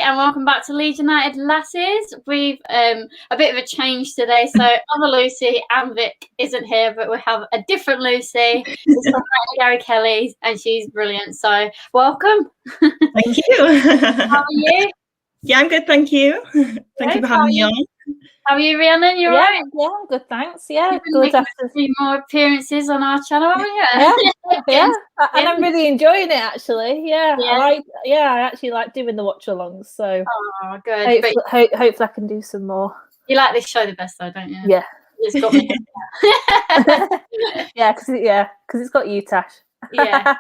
and welcome back to Leeds United Lasses. We've a bit of a change today, so other Lucy and Vic isn't here, but we have a different Lucy. It's from Gary Kelly, and she's brilliant. So welcome. Thank you. How are you? Yeah, I'm good, thank you. Thank you for having me on. How are you, Rhiannon? You alright? Yeah, I'm good, thanks. Yeah, You've been good. making a few more appearances on our channel, haven't you? Yeah, and I'm really enjoying it actually. Yeah, Yeah. I actually like doing the watch-alongs. So oh, good. Hopefully I can do some more. You like this show the best, though, don't you? Yeah, it's got me. yeah, because it's got you, Tash. Yeah.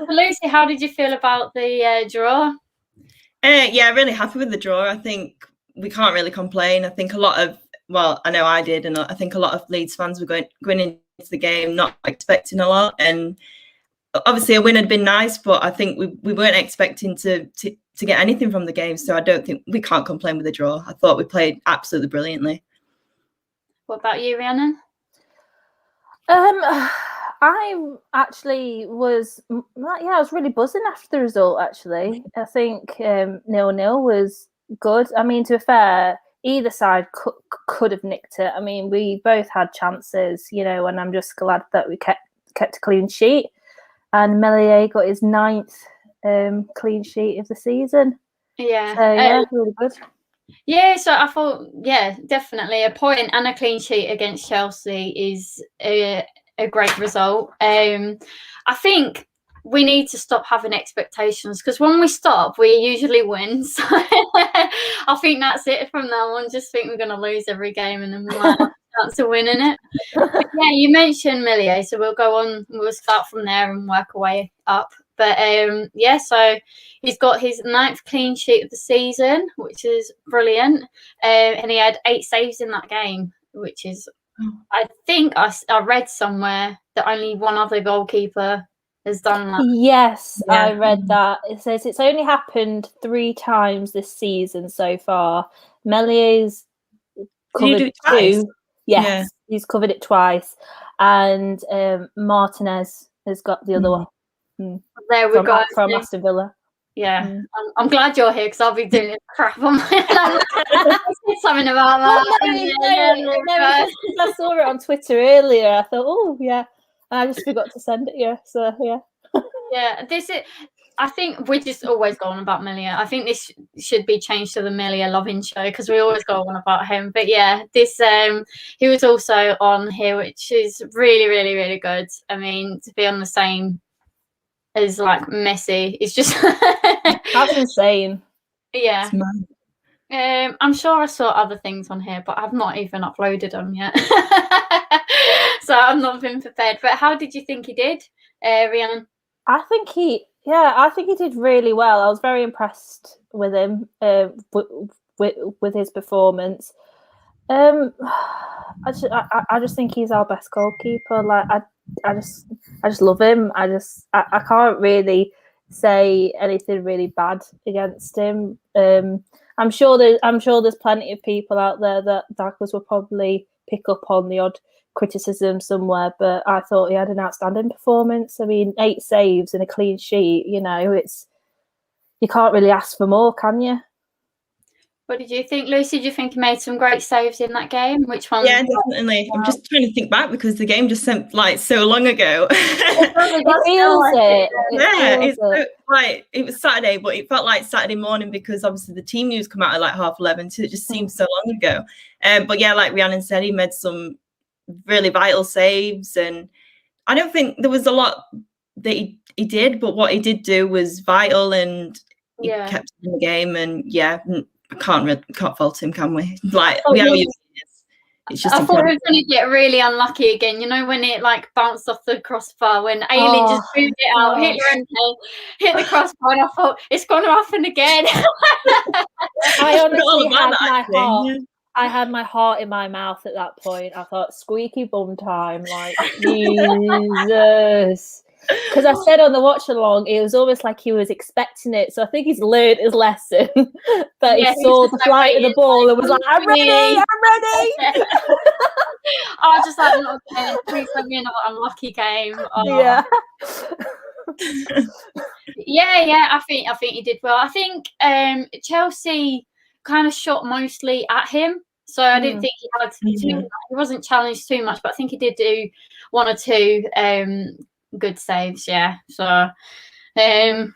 Lucy, how did you feel about the draw? Yeah, really happy with the draw. I think we can't really complain. I think a lot of, well, I know I did, and I think a lot of Leeds fans were going into the game not expecting a lot. And obviously a win had been nice, but I think we weren't expecting to get anything from the game. So I don't think we can't complain with the draw. I thought we played absolutely brilliantly. What about you, Rhiannon? I actually was, I was really buzzing after the result, actually. I think 0-0 was good. I mean, to be fair, either side could have nicked it. I mean, we both had chances, you know, and I'm just glad that we kept a clean sheet. And Meslier got his 9th clean sheet of the season. Yeah. So, yeah, really good. Yeah, so I thought, yeah, definitely a point and a clean sheet against Chelsea is a great result. I think we need to stop having expectations, because when we stop, we usually win. So I think that's it from now on. Just think we're going to lose every game, and then we might have a chance of winning it. But yeah, you mentioned Meslier, so we'll go on. We'll start from there and work our way up. But yeah, so he's got his 9th clean sheet of the season, which is brilliant. And he had 8 saves in that game, which is, I think I read somewhere that only one other goalkeeper has done that. Yes, yeah. I read that. It says it's only happened 3 times this season so far. Mellier's covered 2. Yes, he's covered it twice. And Martinez has got the other one. There we go. From Aston Villa. Yeah, I'm glad you're here, because I'll be doing crap on my something about that. I saw it on Twitter earlier. I thought, oh yeah, and I just forgot to send it. Yeah, so yeah. Yeah, I think we just always go on about Meslier. I think this should be changed to the Meslier loving show, because we always go on about him. But yeah, this he was also on here, which is really, really, really good. I mean, to be on the same as like Messi, it's just that's insane. Yeah. I'm sure I saw other things on here, but I've not even uploaded them yet. So I've not been prepared. But how did you think he did, Rhiannon? I think he did really well. I was very impressed with him, with his performance. I just think he's our best goalkeeper. Like I just love him. I can't really say anything really bad against him. I'm sure there's plenty of people out there that will probably pick up on the odd criticism somewhere, but I thought he had an outstanding performance. I mean, 8 saves and a clean sheet, you know, you can't really ask for more, can you? What did you think, Lucy? Do you think he made some great saves in that game? Which one? Yeah, definitely. I'm just trying to think back, because the game just seemed like so long ago. It was Saturday, but it felt like Saturday morning, because obviously the team news come out at like 11:30, so it just seems so long ago. But yeah, like Rhiannon said, he made some really vital saves, and I don't think there was a lot that he did, but what he did do was vital, and he kept in the game. And yeah, can't fault him, can we? Like, it's just I thought he was going to get really unlucky again. You know, when it like bounced off the crossbar, when Aileen just moved it out, hit the crossbar, and I thought it's going to happen again. I honestly had my heart in my mouth at that point. I thought, squeaky bum time, like Jesus. Because I said on the watch along, it was almost like he was expecting it. So I think he's learned his lesson. That he saw the flight of the ball and was like, I'm ready. I was just like, okay, please let me in an unlucky game. Yeah. Yeah. I think he did well. I think Chelsea kind of shot mostly at him, so I didn't think he had he wasn't challenged too much, but I think he did do 1 or 2 good saves. Yeah, so. I'm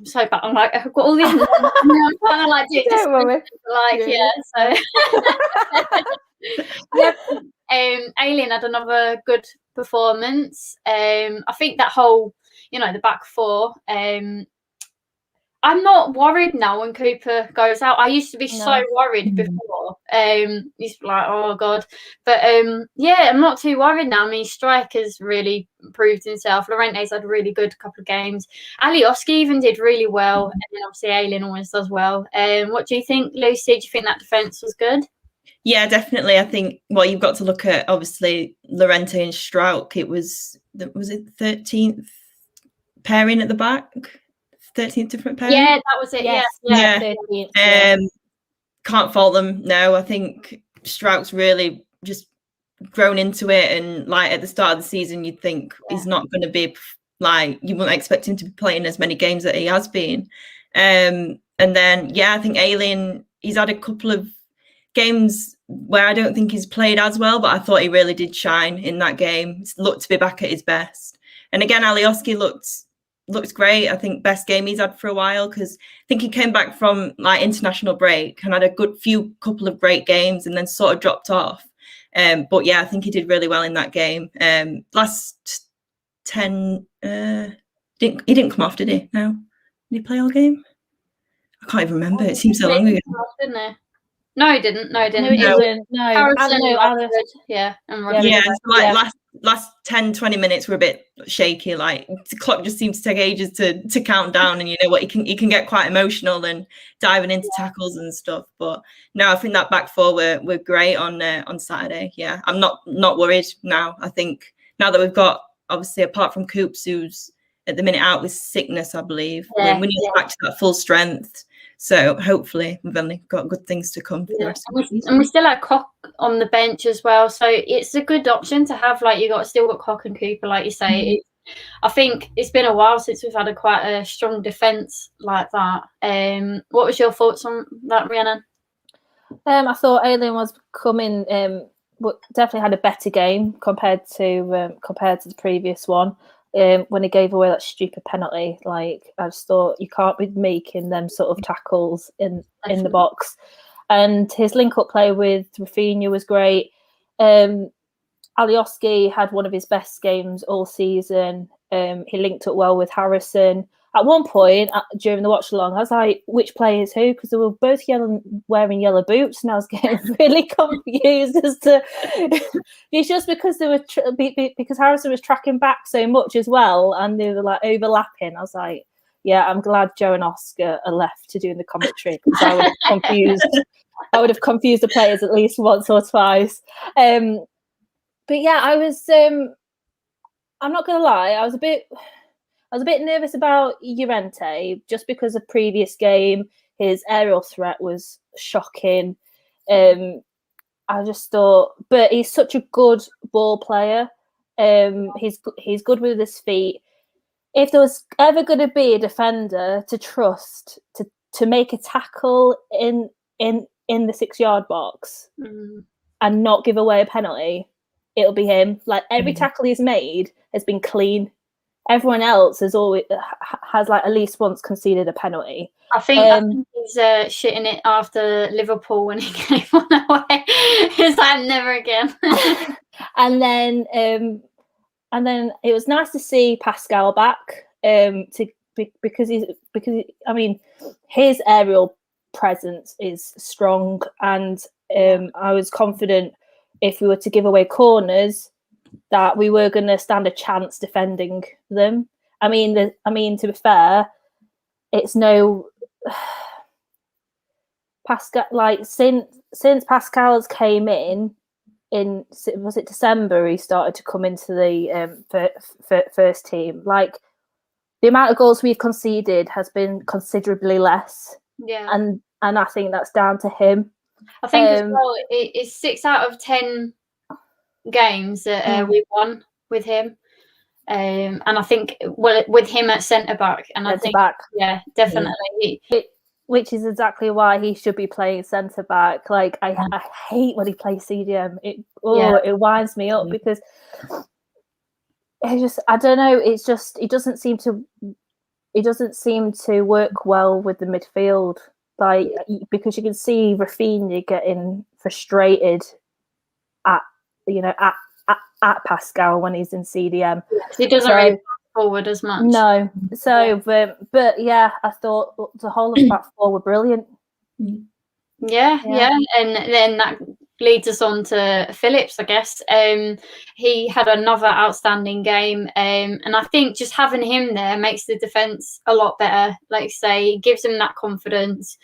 so bad. I'm like, I've got all these. I'm kind of like, Alien had another good performance. I think that whole, the back four. I'm not worried now when Cooper goes out. I used to be so worried before. He's like, oh God. But yeah, I'm not too worried now. I mean, Striker's really proved himself. Llorente's had a really good couple of games. Alioski even did really well. And then obviously Aileen always does well. What do you think, Lucy? Do you think that defence was good? Yeah, definitely. I think, well, you've got to look at, obviously, Llorente and Strauch. It was it 13th pairing at the back? 13th different pairing? Yeah, that was it. Yes. Yeah. 13th, can't fault them. No, I think Strauch's really just grown into it. And like at the start of the season, you'd think he's not going to be like, you wouldn't expect him to be playing as many games that he has been. And then, I think Alien, he's had a couple of games where I don't think he's played as well, but I thought he really did shine in that game. Looked to be back at his best. And again, Alioski looks great. I think best game he's had for a while, because I think he came back from like international break and had a good couple of great games and then sort of dropped off. But yeah, I think he did really well in that game. Last 10, he didn't come off, did he? No, did he play all game? I can't even remember. It seems so long ago. Didn't he? No, he didn't. No, he didn't. Last 10, 20 minutes were a bit shaky. Like the clock just seems to take ages to count down, and you know what, he can get quite emotional and diving into tackles and stuff. But no, I think that back four were great on Saturday. Yeah, I'm not worried now. I think now that we've got, obviously, apart from Coops, who's at the minute out with sickness, I believe, we need to back to that full strength. So hopefully we've only got good things to come for the rest of the season. And we still have Koch on the bench as well. So it's a good option to have, like, still got Koch and Cooper, like you say. I think it's been a while since we've had quite a strong defence like that. What was your thoughts on that, Rhiannon? I thought Alien was coming, but definitely had a better game compared to the previous one. When he gave away that stupid penalty, like, I just thought, you can't be making them sort of tackles in the box. And his link-up play with Raphinha was great. Alioski had one of his best games all season. He linked up well with Harrison. At one point during the watch along, I was like, which player is who? Because they were both wearing yellow boots, and I was getting really confused as to it's just because they were because Harrison was tracking back so much as well, and they were like overlapping. I was like, yeah, I'm glad Joe and Oscar are left to doing the commentary, because I would have confused the players at least once or twice. But yeah, I was. I'm not gonna lie, I was a bit nervous about Llorente, just because the previous game, his aerial threat was shocking. I just thought, but he's such a good ball player. He's good with his feet. If there was ever going to be a defender to trust to make a tackle in the 6-yard box and not give away a penalty, it'll be him. Like, every tackle he's made has been clean. Everyone else has like at least once conceded a penalty. I think he's shitting it after Liverpool when he gave one away. He's like, never again. and then it was nice to see Pascal back. Because I mean, his aerial presence is strong, and I was confident if we were to give away corners, that we were going to stand a chance defending them. I mean, to be fair, it's no Pascal. Like, since Pascal's came in was it December? He started to come into the first team. Like, the amount of goals we've conceded has been considerably less. Yeah, and I think that's down to him. I think as well, it's 6 out of 10 games that we won with him. And I think with him at centre back, and I think yeah, definitely. Which is exactly why he should be playing centre back. Like I hate when he plays CDM. It winds me up because it just, I don't know. It's just it doesn't seem to work well with the midfield. Like because you can see Raphinha getting frustrated at Pascal when he's in CDM. He doesn't really pass forward as much. No. So, but yeah, I thought the whole of that four were brilliant. Yeah. And then that leads us on to Phillips, I guess. He had another outstanding game. And I think just having him there makes the defence a lot better. Like you say, it gives him that confidence.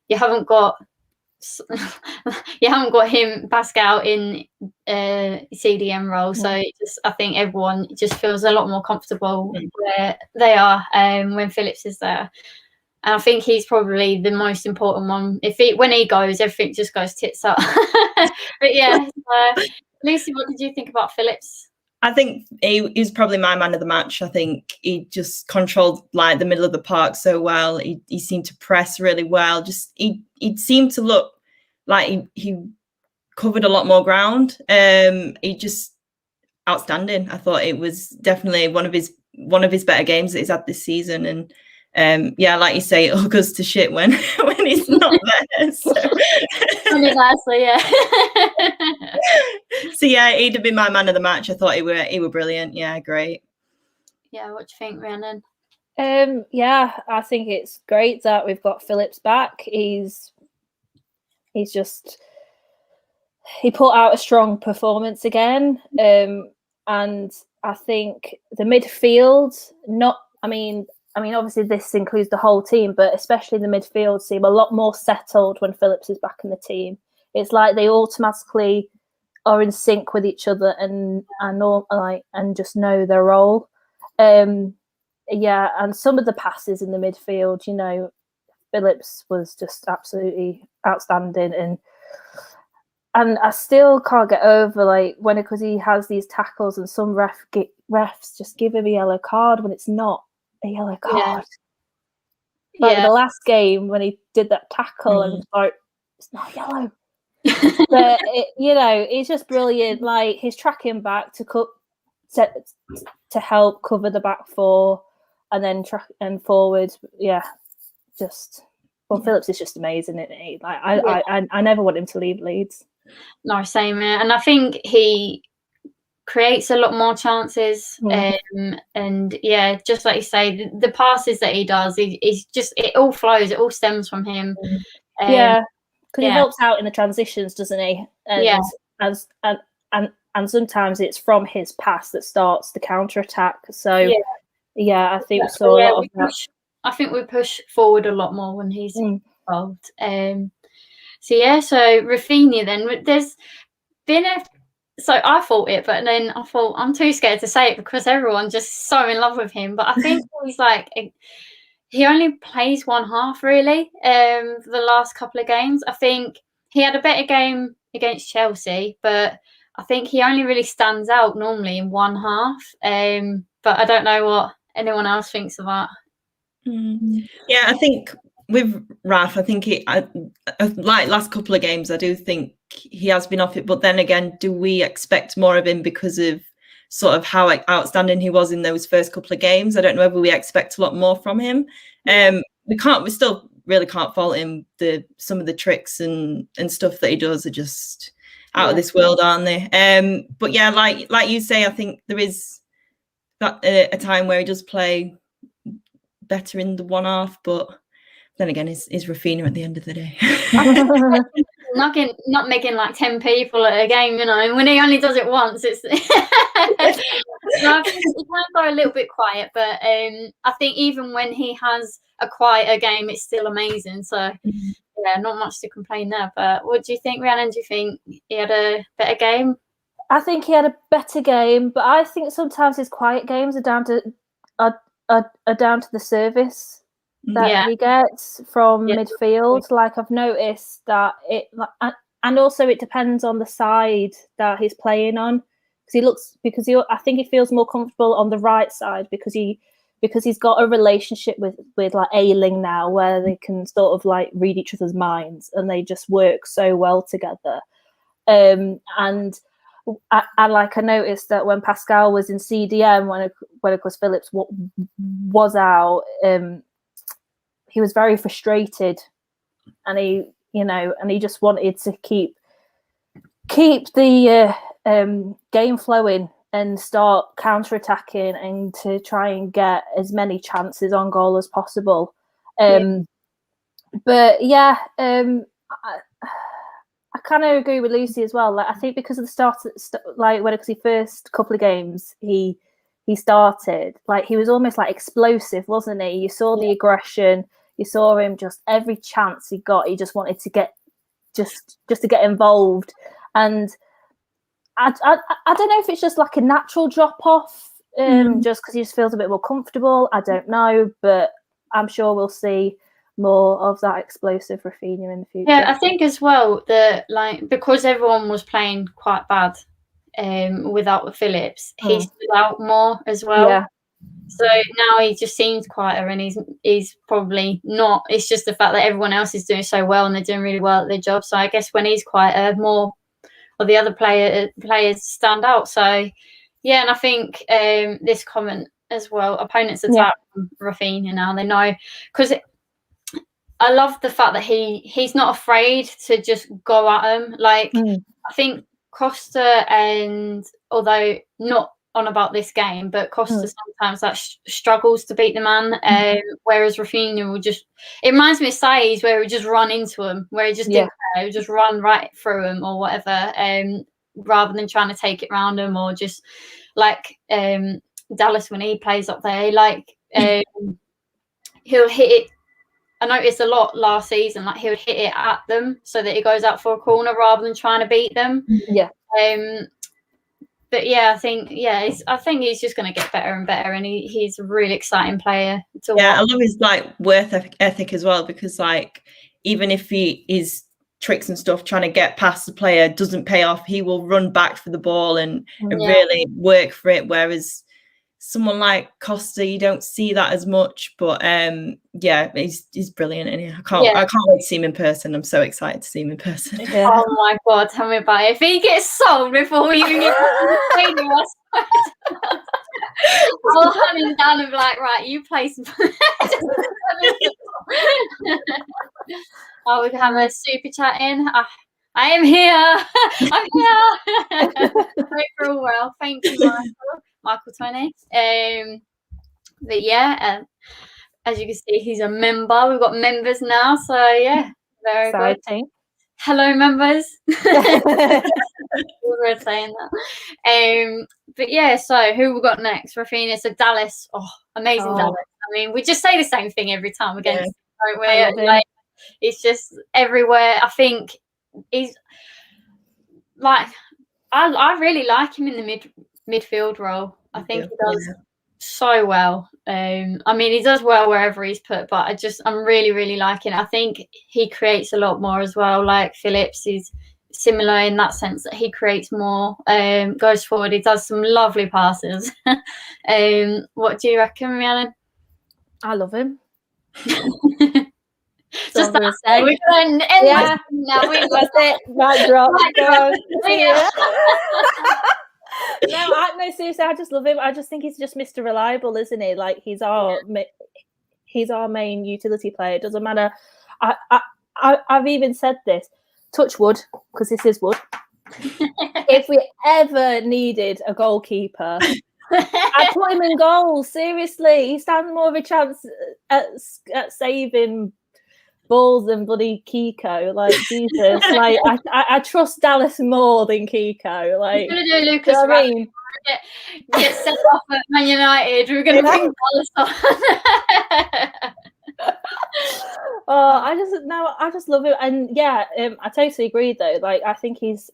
You haven't got him, Pascal, in CDM role, so I think everyone just feels a lot more comfortable where they are when Phillips is there, and I think he's probably the most important one. When he goes, everything just goes tits up. But yeah, Lucy, what did you think about Phillips? I think he was probably my man of the match. I think he just controlled like the middle of the park so well. He seemed to press really well. Just he seemed to look like he covered a lot more ground. He just outstanding. I thought it was definitely one of his better games that he's had this season. And yeah, like you say, it all goes to shit when he's not there. So. So yeah, he'd have been my man of the match. I thought he were brilliant. Yeah, great. Yeah, what do you think, Rhiannon? Yeah, I think it's great that we've got Phillips back. He put out a strong performance again. And I think the midfield, obviously this includes the whole team, but especially the midfield seem a lot more settled when Phillips is back in the team. It's like they automatically are in sync with each other and just know their role. And some of the passes in the midfield, Phillips was just absolutely outstanding, and I still can't get over because he has these tackles and some refs just give him a yellow card when it's not a yellow card. The last game when he did that tackle and it's like, it's not yellow. But it's just brilliant. Like he's tracking back to help cover the back four, and then track and forward. Yeah, Phillips is just amazing, isn't he? Like I never want him to leave Leeds. No, same here. And I think he creates a lot more chances. And yeah, just like you say, the passes that he does, it all flows, it all stems from him. Because he helps out in the transitions, doesn't he? And and sometimes it's from his pass that starts the counter attack. So I think we saw a lot of that. I think we push forward a lot more when he's involved. So Raphinha, then there's been so I thought it, but then I thought I'm too scared to say it because everyone's just so in love with him. But I think he's he only plays one half really for the last couple of games. I think he had a better game against Chelsea, but I think he only really stands out normally in one half. But I don't know what anyone else thinks of that. Yeah, I think with Raf, I think like last couple of games, I do think he has been off it. But then again, do we expect more of him because of sort of how outstanding he was in those first couple of games? I don't know whether we expect a lot more from him. We still really can't fault him. Some of the tricks and stuff that he does are just out of this world, aren't they? But yeah, like you say, I think there is that a time where he does play better in the one half, but then again, is Raphinha at the end of the day. not making like 10 people at a game, when he only does it once, it's I think he can go a little bit quiet, but I think even when he has a quieter game, it's still amazing. So yeah, not much to complain there. But what do you think, Rhiannon? Do you think he had a better game? I think he had a better game, but I think sometimes his quiet games are down to the service that he gets from midfield. Like I've noticed that and also it depends on the side that he's playing on. I think he feels more comfortable on the right side because he's got a relationship with like Ayling now, where they can sort of like read each other's minds and they just work so well together. And I noticed that when Pascal was in CDM, when of course Phillips was out, he was very frustrated, and he just wanted to keep the game flowing and start counter-attacking and to try and get as many chances on goal as possible. But yeah, I kind of agree with Lucy as well. Like, I think because of the start, because he first couple of games he started, like he was almost like explosive, wasn't he? You saw the aggression. You saw him just every chance he got, he just wanted to get just to get involved. And I don't know if it's just like a natural drop off, just because he just feels a bit more comfortable. I don't know, but I'm sure we'll see more of that explosive Raphinha in the future. Yeah, I think as well that because everyone was playing quite bad without Phillips, he stood out more as well. Yeah. So now he just seems quieter, and he's probably not. It's just the fact that everyone else is doing so well and they're doing really well at their job. So I guess when he's quieter, more of the other players stand out. So yeah, and I think this comment as well, opponents attack Raphinha now. They know, because I love the fact that he's not afraid to just go at him. Like I think Costa, and although not on about this game, but Costa sometimes struggles to beat the man, whereas Raphinha will just, it reminds me of Saiz, where he would just run into him, where he just didn't care, he would just run right through him or whatever, rather than trying to take it round him, or just like Dallas when he plays up there, he'll hit it. I noticed a lot last season, like he would hit it at them so that it goes out for a corner rather than trying to beat them. Yeah. But yeah, I think he's just going to get better and better, and he's a really exciting player to watch. I love his work ethic as well, because even if his tricks and stuff trying to get past the player doesn't pay off, he will run back for the ball and really work for it. Whereas someone like Costa, you don't see that as much, but he's brilliant, and I can't wait to see him in person. I'm so excited to see him in person. Yeah. Oh my god, tell me about it. If he gets sold before we even get to the stadium, I'll hunt him down and be like, right, you play some. I would have a super chat in. I am here. I'm here. Hope you're all well. Thank you, Michael 20. But yeah, as you can see, he's a member. We've got members now, so yeah, very exciting. Good. Hello, members. We were saying that. But yeah, so who we got next? Raphinha. So Dallas. Oh, amazing Dallas. I mean, we just say the same thing every time against, don't we? Like, it's just everywhere. I think he's like, I really like him in the midfield role. I think he does so well. I mean, he does well wherever he's put, but I'm really, really liking it. I think he creates a lot more as well. Like Phillips is similar in that sense that he creates more, goes forward. He does some lovely passes. What do you reckon, Rhiannon? I love him. Just that. We're going to end this now. That's it. Mic drop. No, seriously, I just love him. I just think he's just Mr. Reliable, isn't he? Like he's our main utility player. It doesn't matter. I've even said this. Touch wood, because this is wood. If we ever needed a goalkeeper, I'd put him in goal. Seriously, he stands more of a chance at saving balls than bloody Kiko. Like Jesus, like I trust Dallas more than Kiko. Like, we're gonna do Lucas. You know what I mean? Get sent off at Man United. We're gonna bring Dallas on. I just love him, and I totally agree though. Like I think he's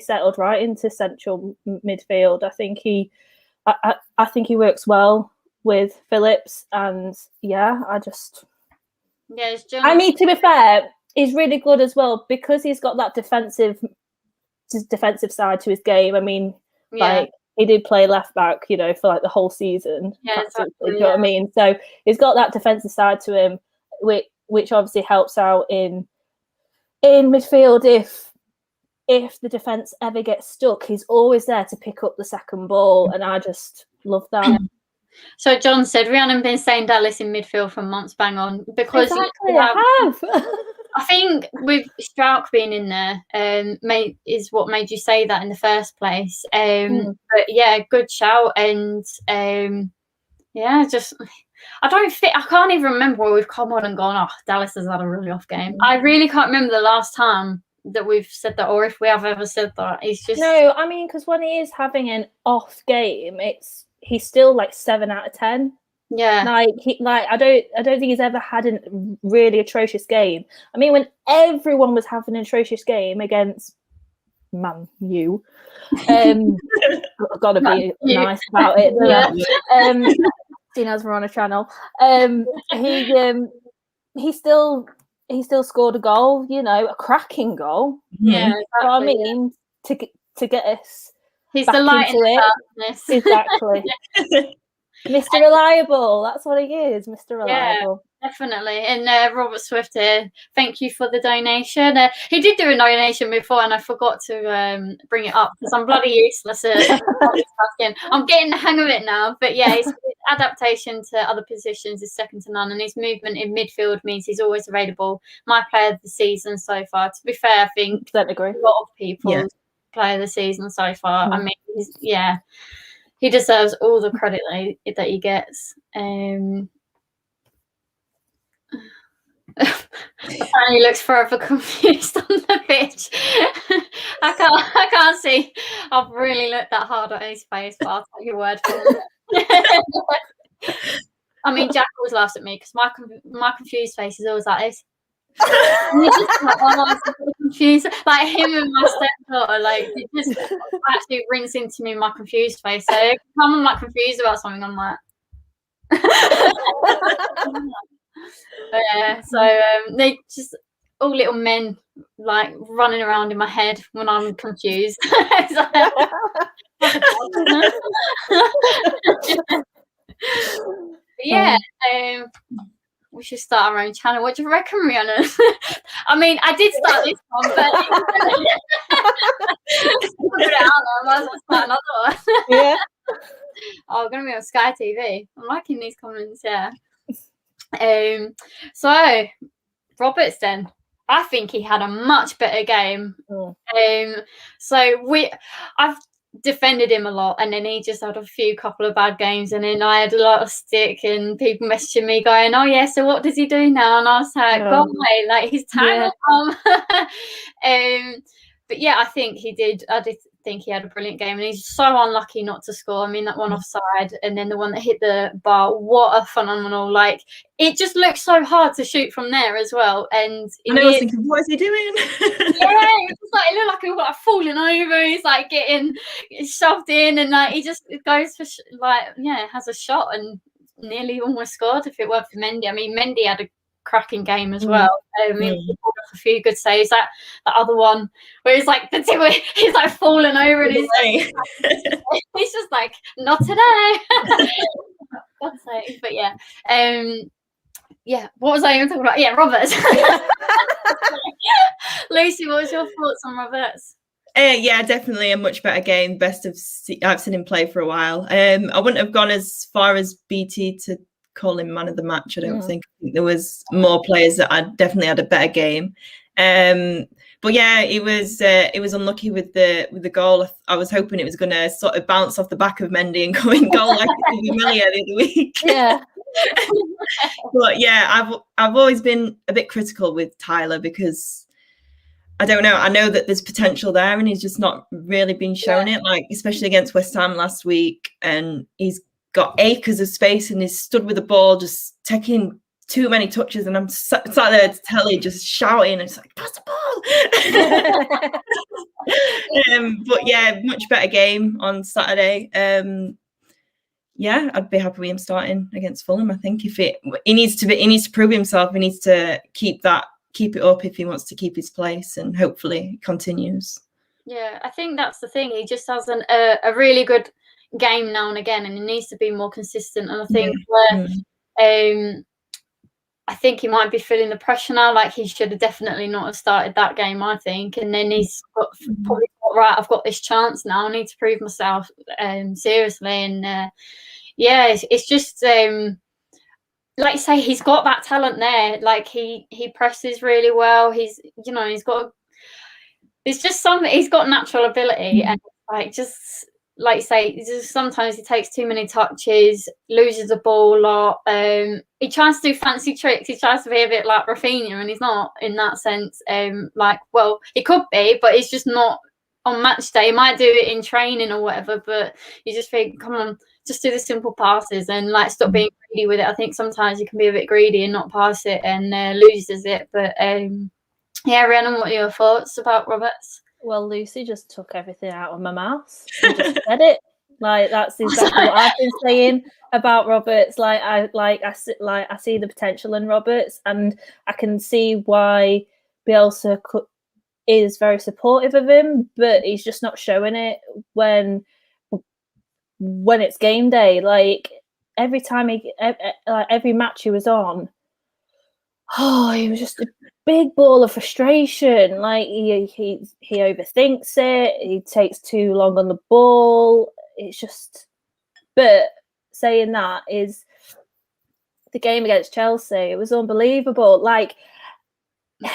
settled right into central midfield. I think he works well with Phillips, and I mean, to be fair, he's really good as well because he's got that defensive side to his game. I mean, Like, he did play left back, you know, for like the whole season. Yeah, exactly, do you know what I mean? So he's got that defensive side to him, which obviously helps out in midfield. If the defense ever gets stuck, he's always there to pick up the second ball, and I just love that. So John said Rhiannon been saying Dallas in midfield for months, bang on, because exactly, I have. I think with Strauch being in there, is what made you say that in the first place. But yeah, good shout, and just I can't even remember where we've come on and gone, oh, Dallas has had a really off game. I really can't remember the last time that we've said that, or if we have ever said that. It's just no. I mean, because when he is having an off game, he's still like 7 out of 10. Yeah, I don't think he's ever had a really atrocious game. I mean, when everyone was having an atrocious game against Man U, gotta be nice about it. Yeah. Seeing as we're on a channel, he still scored a goal. You know, a cracking goal. Yeah, exactly, you know what I mean, to get us. He's the light in the darkness. Exactly. Mr. Reliable, that's what he is, Mr. Reliable. Yeah, definitely. And Robert Swift here, thank you for the donation. He did do a donation before, and I forgot to bring it up because I'm bloody useless at multitasking. I'm getting the hang of it now. But yeah, his adaptation to other positions is second to none, and his movement in midfield means he's always available. My player of the season so far. To be fair, I think don't agree. A lot of people player of the season so far. I mean, he deserves all the credit that he gets. Apparently he looks forever confused on the pitch. I can't see. I've really looked that hard at his face, but I'll take your word for it. I mean, Jack always laughs at me because my confused face is always like this. And he's just like, I'm so confused. Like him and my stepdaughter, like it just actually rings into me my confused face. So every time I'm like confused about something, I'm like but yeah, so they just all little men like running around in my head when I'm confused. Yeah, we should start our own channel. What do you reckon, Rhiannon? I mean, I did start this one, but put it out there. I might as well start another one. Yeah. Oh, we're going to be on Sky TV. I'm liking these comments, yeah. So, Roberts then. I think he had a much better game. I've defended him a lot, and then he just had a couple of bad games, and then I had a lot of stick, and people messaging me going, "Oh yeah, so what does he do now?" And I was like, "Go away, like his time will come." But yeah, I think he did. I did think he had a brilliant game, and he's so unlucky not to score. I mean, that one offside, and then the one that hit the bar. What a phenomenal! Like, it just looks so hard to shoot from there as well. And I was thinking, what is he doing? It looked like he was like falling over. He's like getting shoved in, and like he just goes for has a shot and nearly almost scored if it weren't for Mendy. I mean, Mendy had a cracking game as well. He pulled off a few good saves. That other one where he's like he's like falling over and he's just like, not today. God's sake. But yeah. What was I even talking about? Yeah, Roberts. Lucy, what was your thoughts on Roberts? Yeah, definitely a much better game. I've seen him play for a while. I wouldn't have gone as far as BT to call him man of the match. I don't think. I think there was more players that definitely had a better game. But yeah, it was unlucky with the goal. I was hoping it was going to sort of bounce off the back of Mendy and go in goal like it did with Meslier the other week. Yeah. But yeah, I've always been a bit critical with Tyler because I don't know. I know that there's potential there, and he's just not really been shown it. Like especially against West Ham last week, and he's got acres of space and he's stood with the ball, just taking too many touches, and I'm sat there to telly just shouting and it's like, pass the ball. But yeah, much better game on Saturday. I'd be happy with him starting against Fulham. I think if he needs to prove himself, he needs to keep it up if he wants to keep his place, and hopefully it continues. Yeah, I think that's the thing. He just has a really good game now and again, and he needs to be more consistent. And I think I think he might be feeling the pressure now. Like he should have definitely not have started that game, I think. And then he's probably thought, right, I've got this chance now. I need to prove myself seriously. And it's just like you say, he's got that talent there. Like he presses really well. He's got. It's just something. He's got natural ability, and like you say, just sometimes he takes too many touches, loses the ball a lot. He tries to do fancy tricks. He tries to be a bit like Raphinha, and he's not in that sense. He could be, but he's just not on match day. He might do it in training or whatever, but you just think, come on, just do the simple passes and like stop being greedy with it. I think sometimes you can be a bit greedy and not pass it and loses it, but. Yeah, Rhiannon, what are your thoughts about Roberts? Well, Lucy just took everything out of my mouth and just said it. Like that's exactly what I've been saying about Roberts. I see the potential in Roberts, and I can see why Bielsa is very supportive of him, but he's just not showing it when it's game day. Like every time every match he was on, he was just a big ball of frustration. Like he overthinks it. He takes too long on the ball. It's just. But saying that is the game against Chelsea. It was unbelievable. Like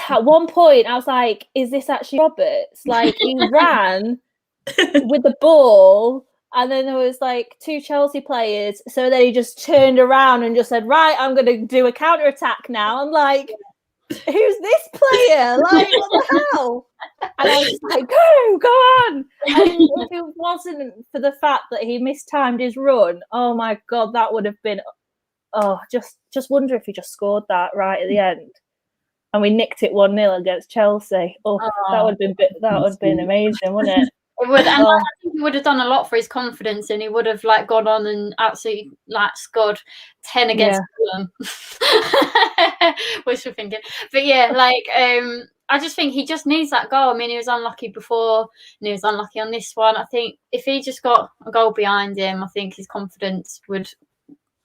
at one point, I was like, "Is this actually Roberts?" Like he ran with the ball. And then there was like two Chelsea players. So then he just turned around and just said, right, I'm going to do a counter-attack now. I'm like, who's this player? Like, what the hell? And I was just like, go on. And if it wasn't for the fact that he mistimed his run, oh my God, that would have been, just wonder if he just scored that right at the end. And we nicked it 1-0 against Chelsea. That would have been amazing, wouldn't it? It would, and I think he would have done a lot for his confidence, and he would have like gone on and absolutely like scored 10 against Fulham. Wishful thinking, but I just think he just needs that goal. I mean, he was unlucky before, and he was unlucky on this one. I think if he just got a goal behind him, I think his confidence would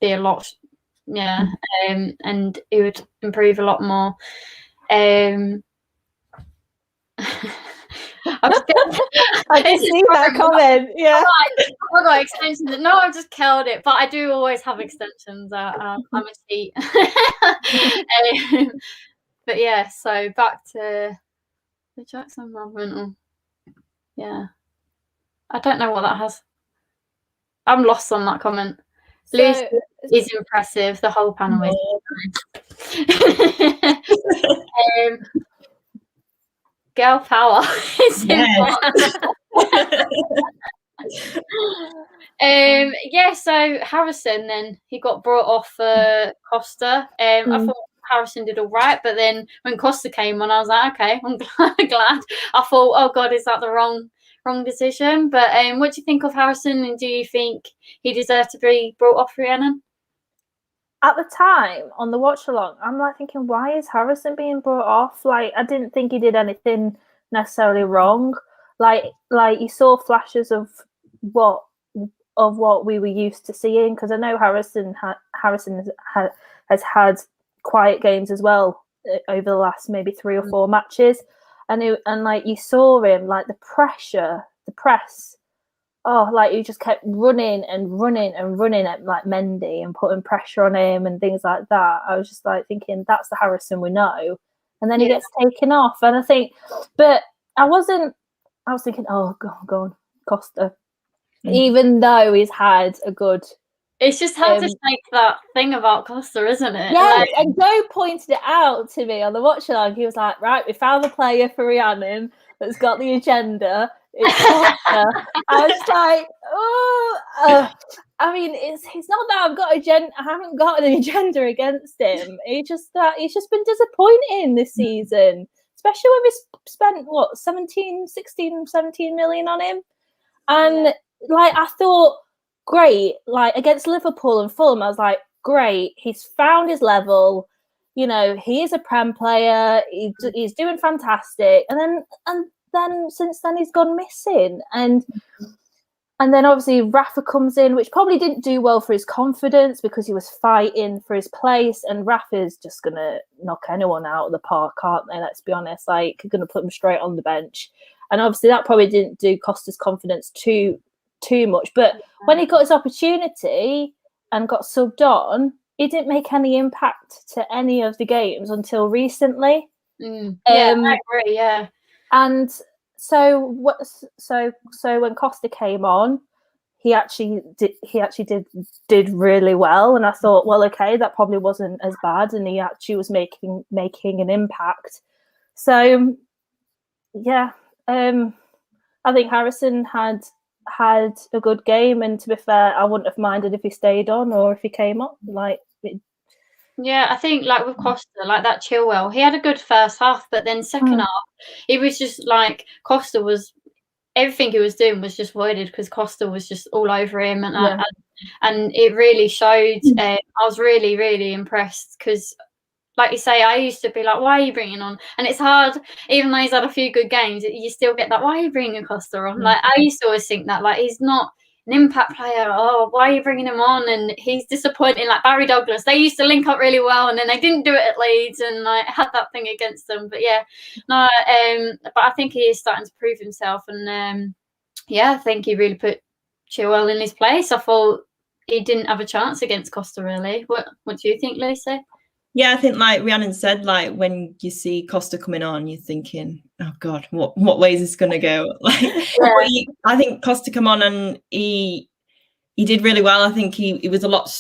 be a lot, and he would improve a lot more. I can see that comment. Yeah, I've got extensions. No, I've just killed it. But I do always have extensions. I'm a cheat. But yeah, so back to the Jackson movement. Yeah, I don't know what that has. I'm lost on that comment. Lucy is impressive. The whole panel is. Girl power is so Harrison then he got brought off Costa. I thought Harrison did all right, but then when Costa came on, I was like, okay, I'm glad. I thought, oh God, is that the wrong decision? But what do you think of Harrison, and do you think he deserved to be brought off, Rhiannon? At the time on the watch along, I'm like thinking, why is Harrison being brought off? Like, I didn't think he did anything necessarily wrong. Like you saw flashes of what we were used to seeing, because I know Harrison has had quiet games as well over the last maybe 3 or 4 matches, and like you saw him, like the press. Oh, like he just kept running at like Mendy and putting pressure on him and things like that. I was just like thinking, that's the Harrison we know. And then he gets taken off. And I was thinking, oh, go on, Costa. Even though he's had a good... It's just hard to shake that thing about Costa, isn't it? Yeah, and Joe pointed it out to me on the watch along. He was like, right, we found the player for Rhiannon that's got the agenda. It's Costa. I was like, I mean, it's not that I've got I haven't got an agenda against him. He's just been disappointing this season, especially when we spent 17 million on him. And like I thought, great, like against Liverpool and Fulham, I was like, great, he's found his level. You know, he is a Prem player. He's doing fantastic. And then he's gone missing. And then obviously Rafa comes in, which probably didn't do well for his confidence because he was fighting for his place. And Rafa's just going to knock anyone out of the park, aren't they? Let's be honest. Like, going to put them straight on the bench. And obviously that probably didn't do Costa's confidence too much. But when he got his opportunity and got subbed on, he didn't make any impact to any of the games until recently. Yeah, I agree, yeah. And so when Costa came on, he actually did really well, and I thought, well, okay, that probably wasn't as bad, and he actually was making an impact. So yeah, I think Harrison had a good game, and to be fair, I wouldn't have minded if he stayed on or if he came up. Yeah, I think like with Costa, like that Chilwell, he had a good first half, but then second half, it was just like Costa was, everything he was doing was just voided because Costa was just all over him, and it really showed. I was really, really impressed because, like you say, I used to be like, why are you bringing on? And it's hard, even though he's had a few good games, you still get that, why are you bringing Costa on? Like, I used to always think that, like, he's not an impact player. Oh, why are you bringing him on? And he's disappointing. Like Barry Douglas, they used to link up really well, and then they didn't do it at Leeds, and like had that thing against them. But yeah, no, but I think he is starting to prove himself, and yeah, I think he really put Chilwell in his place. I thought he didn't have a chance against Costa, really. What do you think, Lucy? Yeah, I think like Rhiannon said, like when you see Costa coming on, you're thinking, oh God, what way is this going to go? Like, I think Costa come on and he did really well. I think he was a lot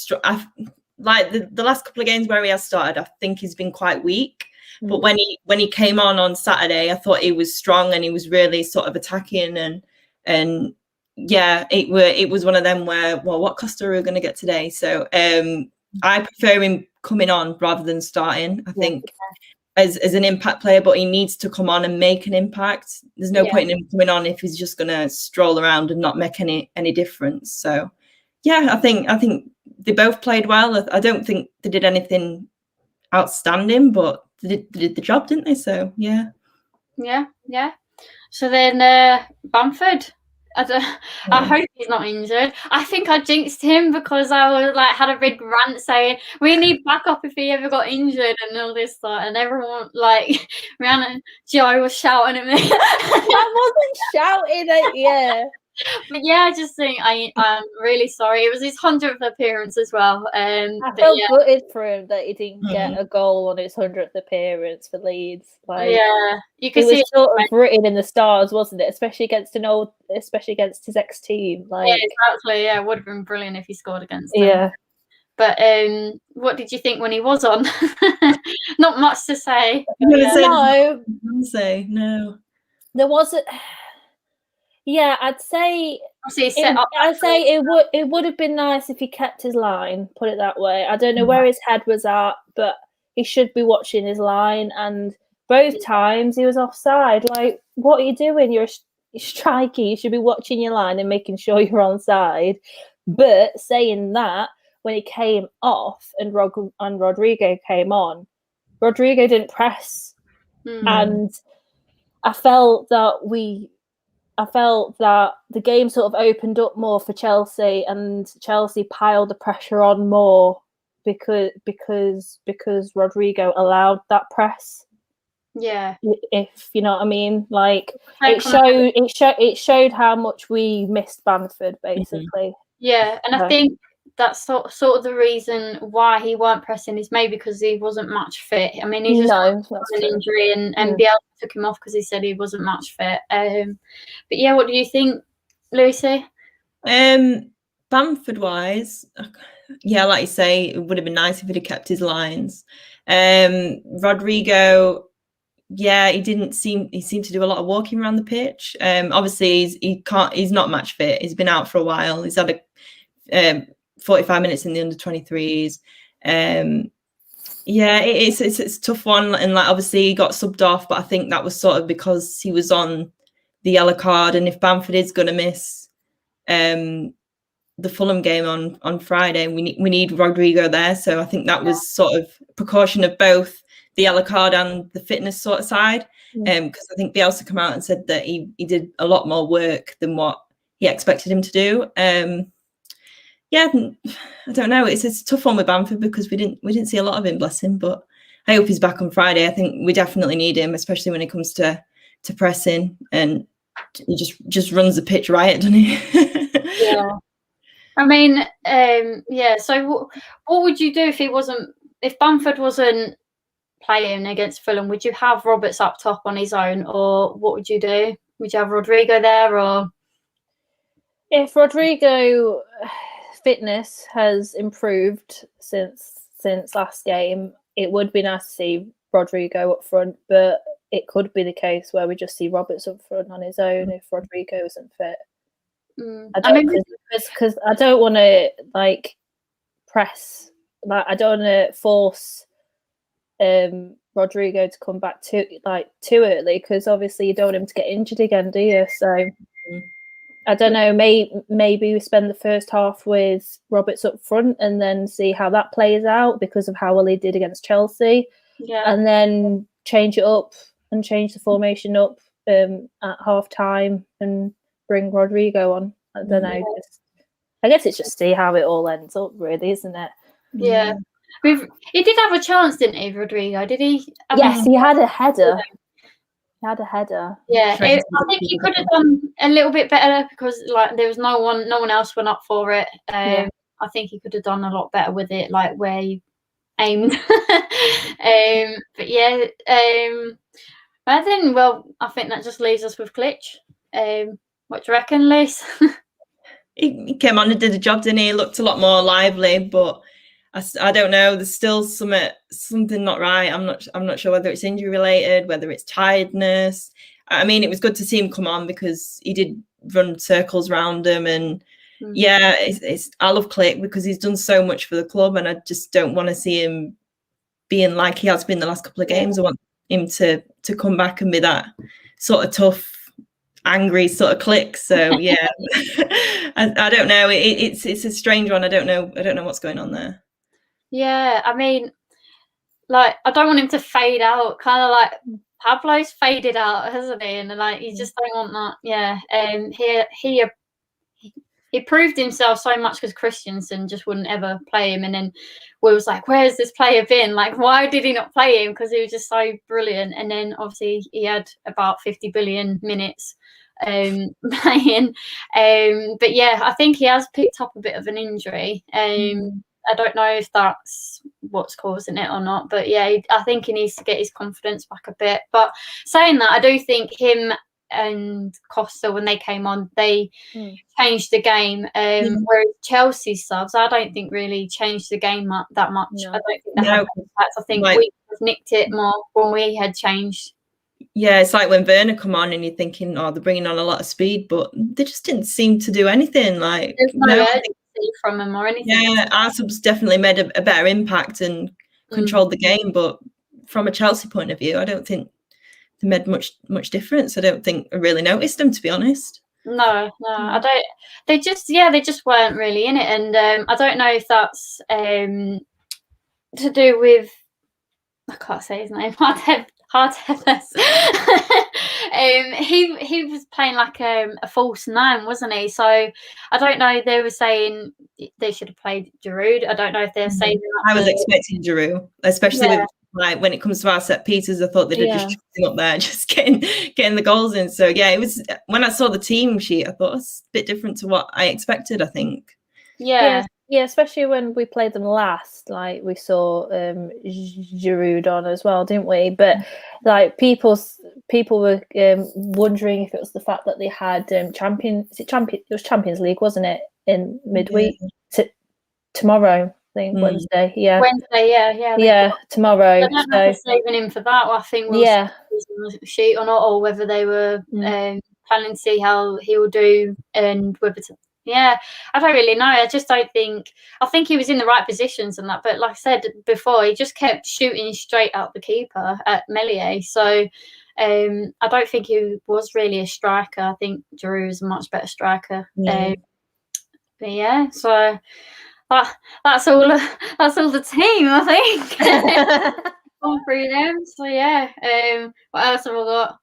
like the last couple of games where he has started, I think he's been quite weak. But when he came on Saturday, I thought he was strong and he was really sort of attacking, and yeah, it was one of them where, well, what Costa are we going to get today? So I prefer him coming on rather than starting. I think as an impact player, but he needs to come on and make an impact. There's no point in him coming on if he's just going to stroll around and not make any difference. So yeah, I think they both played well. I don't think they did anything outstanding, but they did the job, didn't they? So yeah. So then Bamford, I hope he's not injured. I think I jinxed him because I was like had a big rant saying we need backup if he ever got injured and all this stuff, and everyone like Rhiannon, Joe was shouting at me. I wasn't shouting at you. But yeah, I just think I'm really sorry. It was his 100th appearance as well. I felt gutted for him that he didn't get a goal on his 100th appearance for Leeds. Like, yeah, you can see it was sort of written in the stars, wasn't it? Especially against his ex-team. Like, yeah, exactly. Yeah, it would have been brilliant if he scored against them. Yeah. But what did you think when he was on? Not much to say. No. There wasn't. Yeah, I'd say it would have been nice if he kept his line, put it that way. I don't know where his head was at, but he should be watching his line, and both times he was offside. Like, what are you doing? You're a striker, you should be watching your line and making sure you're onside. But saying that, when he came off and Rodrigo came on, Rodrigo didn't press. And I felt that the game sort of opened up more for Chelsea, and Chelsea piled the pressure on more because Rodrigo allowed that press. Yeah, if you know what I mean. Like, it showed how much we missed Bamford, basically. Yeah, and I think that's sort of the reason why he weren't pressing is maybe because he wasn't match fit. I mean, he just had an injury, and Bielsa took him off because he said he wasn't match fit. But yeah, what do you think, Lucy? Bamford wise, yeah, like you say, it would have been nice if he'd have kept his lines. Rodrigo, yeah, he seemed to do a lot of walking around the pitch. Obviously he's not match fit. He's been out for a while. He's had a 45 minutes in the under-23s. Yeah, it's a tough one, and like obviously he got subbed off, but I think that was sort of because he was on the yellow card, and if Bamford is going to miss the Fulham game on Friday, we need Rodrigo there. So I think that was sort of precaution of both the yellow card and the fitness sort of side. Because I think Bielsa came out and said that he did a lot more work than what he expected him to do. Yeah, I don't know. It's a tough one with Bamford because we didn't see a lot of him, bless him. But I hope he's back on Friday. I think we definitely need him, especially when it comes to pressing, and he just runs the pitch riot, doesn't he? Yeah. I mean, yeah. So what would you do if Bamford wasn't playing against Fulham? Would you have Roberts up top on his own, or what would you do? Would you have Rodrigo there, or if Rodrigo fitness has improved since last game, it would be nice to see Rodrigo up front, but it could be the case where we just see Roberts up front on his own if Rodrigo isn't fit. Because I don't want to press, I don't want to force Rodrigo to come back too early, because obviously you don't want him to get injured again, do you? So I don't know, maybe we spend the first half with Roberts up front and then see how that plays out because of how well he did against Chelsea. Yeah. And then change it up and change the formation up at half time and bring Rodrigo on. I don't know. I guess it's just see how it all ends up, really, isn't it? Yeah. He did have a chance, didn't he, Rodrigo? Did he? Yes, he had a header. He had a header. Yeah, I think he could have done a little bit better because there was no one else went up for it. I think he could have done a lot better with it, where he aimed. But yeah, I think that just leaves us with Klich. What do you reckon, Liz? He came on and did a job, didn't he? He looked a lot more lively, but I don't know. There's still something not right. I'm not sure whether it's injury related, whether it's tiredness. I mean, it was good to see him come on because he did run circles around him, and I love Klich because he's done so much for the club, and I just don't want to see him being like he has been the last couple of games. I want him to come back and be that sort of tough, angry sort of Klich. So yeah, I don't know. It's a strange one. I don't know what's going on there. Yeah, I mean, I don't want him to fade out, kind of like Pablo's faded out, hasn't he? And you just don't want that. Yeah, he proved himself so much because Christensen just wouldn't ever play him, and then we was like, where's this player been? Why did he not play him? Because he was just so brilliant. And then obviously he had about 50 billion minutes playing. But yeah, I think he has picked up a bit of an injury. I don't know if that's what's causing it or not, but yeah, I think he needs to get his confidence back a bit. But saying that, I do think him and Costa, when they came on, they changed the game. Whereas Chelsea's subs, I don't think really changed the game that much. No. I don't think they had impact. I think we nicked it more when we had changed. Yeah, it's like when Werner come on and you're thinking, they're bringing on a lot of speed, but they just didn't seem to do anything. There's no urgency from them or anything. Yeah, our subs definitely made a better impact and controlled the game, but from a Chelsea point of view, I don't think they made much difference. I don't think I really noticed them, to be honest. No, I don't. They just weren't really in it, and I don't know if that's to do with, I can't say his name. Hardheadless. He was playing like a false nine, wasn't he? So I don't know. They were saying they should have played Giroud. I don't know if they're saying. I was expecting Giroud, especially with when it comes to our set pieces. I thought they'd have just chucked him up there, just getting the goals in. So yeah, it was when I saw the team sheet, I thought it's a bit different to what I expected. I think. Yeah, especially when we played them last, we saw Giroud on as well, didn't we? But people were wondering if it was the fact that they had it was Champions League, wasn't it, in midweek tomorrow? I think Wednesday. Yeah, Wednesday. Yeah, tomorrow. I don't know if they're saving him for that. I think we'll see the sheet or not, or whether they were planning to see how he will do and whether to. Yeah, I don't really know. I think he was in the right positions and that, but like I said before, he just kept shooting straight at the keeper, at Meslier. So I don't think he was really a striker. I think Giroud is a much better striker. But yeah, so that's all the team, I think. gone through them. So yeah. What else have I